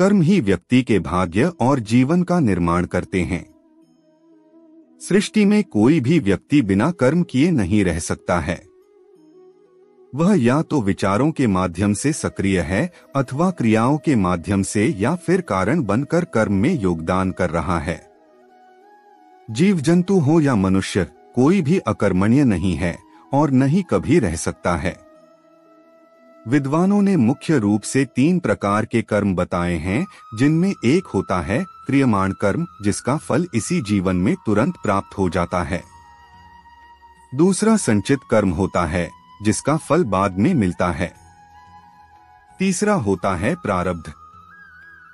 कर्म ही व्यक्ति के भाग्य और जीवन का निर्माण करते हैं। सृष्टि में कोई भी व्यक्ति बिना कर्म किए नहीं रह सकता है। वह या तो विचारों के माध्यम से सक्रिय है अथवा क्रियाओं के माध्यम से या फिर कारण बनकर कर्म में योगदान कर रहा है। जीव जंतु हो या मनुष्य, कोई भी अकर्मण्य नहीं है और न ही कभी रह सकता है। विद्वानों ने मुख्य रूप से 3 प्रकार के कर्म बताए हैं, जिनमें एक होता है क्रियमाण कर्म, जिसका फल इसी जीवन में तुरंत प्राप्त हो जाता है। दूसरा संचित कर्म होता है, जिसका फल बाद में मिलता है। तीसरा होता है प्रारब्ध।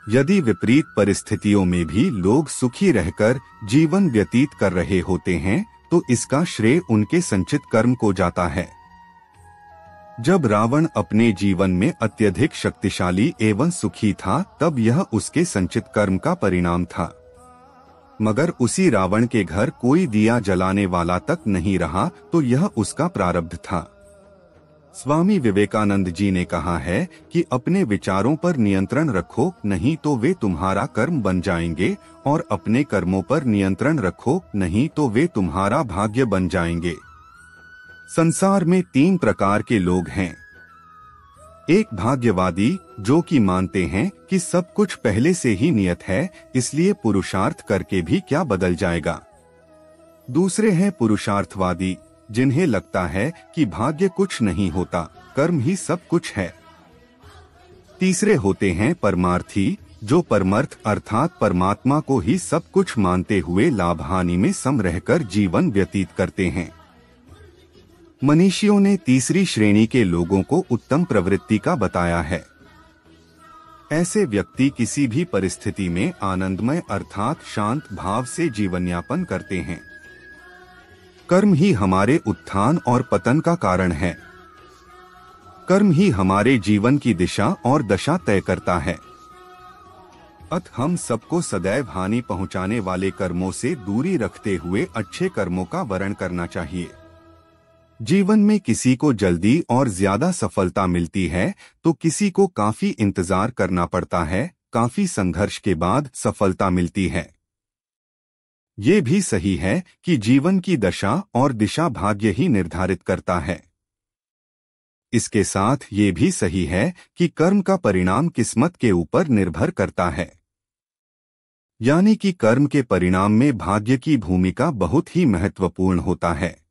यदि विपरीत परिस्थितियों में भी लोग सुखी रहकर जीवन व्यतीत कर रहे होते हैं, तो इसका श्रेय उनके संचित कर्म को जाता है। जब रावण अपने जीवन में अत्यधिक शक्तिशाली एवं सुखी था, तब यह उसके संचित कर्म का परिणाम था। मगर उसी रावण के घर कोई दिया जलाने वाला तक नहीं रहा, तो यह उसका प्रारब्ध था। स्वामी विवेकानंद जी ने कहा है कि अपने विचारों पर नियंत्रण रखो, नहीं तो वे तुम्हारा कर्म बन जाएंगे, और अपने कर्मों पर नियंत्रण रखो, नहीं तो वे तुम्हारा भाग्य बन जाएंगे। संसार में 3 प्रकार के लोग हैं। एक भाग्यवादी, जो कि मानते हैं कि सब कुछ पहले से ही नियत है, इसलिए पुरुषार्थ करके भी क्या बदल जाएगा। दूसरे हैं पुरुषार्थवादी, जिन्हें लगता है कि भाग्य कुछ नहीं होता, कर्म ही सब कुछ है। तीसरे होते हैं परमार्थी, जो परमर्थ अर्थात परमात्मा को ही सब कुछ मानते हुए लाभ हानि में सम रहकर जीवन व्यतीत करते हैं। मनीषियों ने तीसरी श्रेणी के लोगों को उत्तम प्रवृत्ति का बताया है। ऐसे व्यक्ति किसी भी परिस्थिति में आनंदमय अर्थात शांत भाव से जीवन यापन करते हैं। कर्म ही हमारे उत्थान और पतन का कारण है। कर्म ही हमारे जीवन की दिशा और दशा तय करता है। अतः हम सबको सदैव हानि पहुंचाने वाले कर्मों से दूरी रखते हुए अच्छे कर्मों का वरण करना चाहिए। जीवन में किसी को जल्दी और ज्यादा सफलता मिलती है, तो किसी को काफी इंतजार करना पड़ता है, काफी संघर्ष के बाद सफलता मिलती है। ये भी सही है कि जीवन की दशा और दिशा भाग्य ही निर्धारित करता है। इसके साथ ये भी सही है कि कर्म का परिणाम किस्मत के ऊपर निर्भर करता है। यानी कि कर्म के परिणाम में भाग्य की भूमिका बहुत ही महत्वपूर्ण होता है।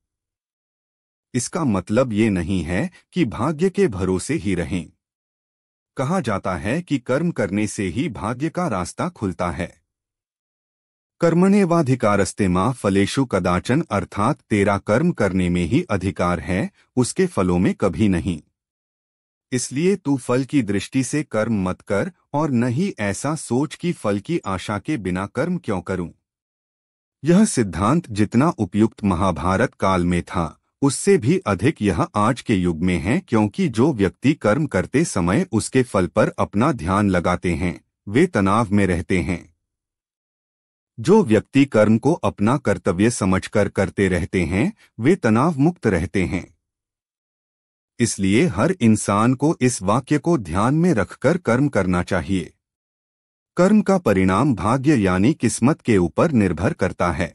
इसका मतलब ये नहीं है कि भाग्य के भरोसे ही रहें। कहा जाता है कि कर्म करने से ही भाग्य का रास्ता खुलता है। कर्मण्येवाधिकारस्ते मा फलेषु कदाचन, अर्थात तेरा कर्म करने में ही अधिकार है, उसके फलों में कभी नहीं। इसलिए तू फल की दृष्टि से कर्म मत कर और न ही ऐसा सोच कि फल की आशा के बिना कर्म क्यों करूं। यह सिद्धांत जितना उपयुक्त महाभारत काल में था, उससे भी अधिक यह आज के युग में है, क्योंकि जो व्यक्ति कर्म करते समय उसके फल पर अपना ध्यान लगाते हैं, वे तनाव में रहते हैं। जो व्यक्ति कर्म को अपना कर्तव्य समझकर करते रहते हैं, वे तनाव मुक्त रहते हैं। इसलिए हर इंसान को इस वाक्य को ध्यान में रखकर कर्म करना चाहिए। कर्म का परिणाम भाग्य यानी किस्मत के ऊपर निर्भर करता है।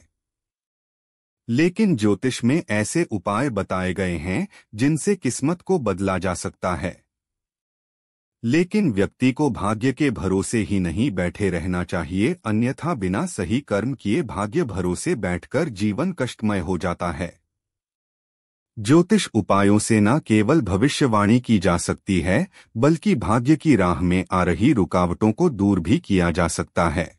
लेकिन ज्योतिष में ऐसे उपाय बताए गए हैं जिनसे किस्मत को बदला जा सकता है। लेकिन व्यक्ति को भाग्य के भरोसे ही नहीं बैठे रहना चाहिए, अन्यथा बिना सही कर्म किए भाग्य भरोसे बैठकर जीवन कष्टमय हो जाता है। ज्योतिष उपायों से न केवल भविष्यवाणी की जा सकती है, बल्कि भाग्य की राह में आ रही रुकावटों को दूर भी किया जा सकता है।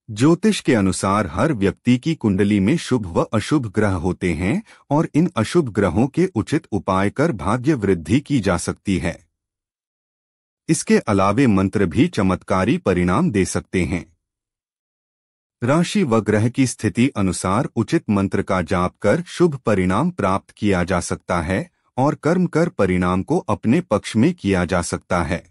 ज्योतिष के अनुसार हर व्यक्ति की कुंडली में शुभ व अशुभ ग्रह होते हैं और इन अशुभ ग्रहों के उचित उपाय कर भाग्य वृद्धि की जा सकती है। इसके अलावे मंत्र भी चमत्कारी परिणाम दे सकते हैं। राशि व ग्रह की स्थिति अनुसार उचित मंत्र का जाप कर शुभ परिणाम प्राप्त किया जा सकता है और कर्म कर परिणाम को अपने पक्ष में किया जा सकता है।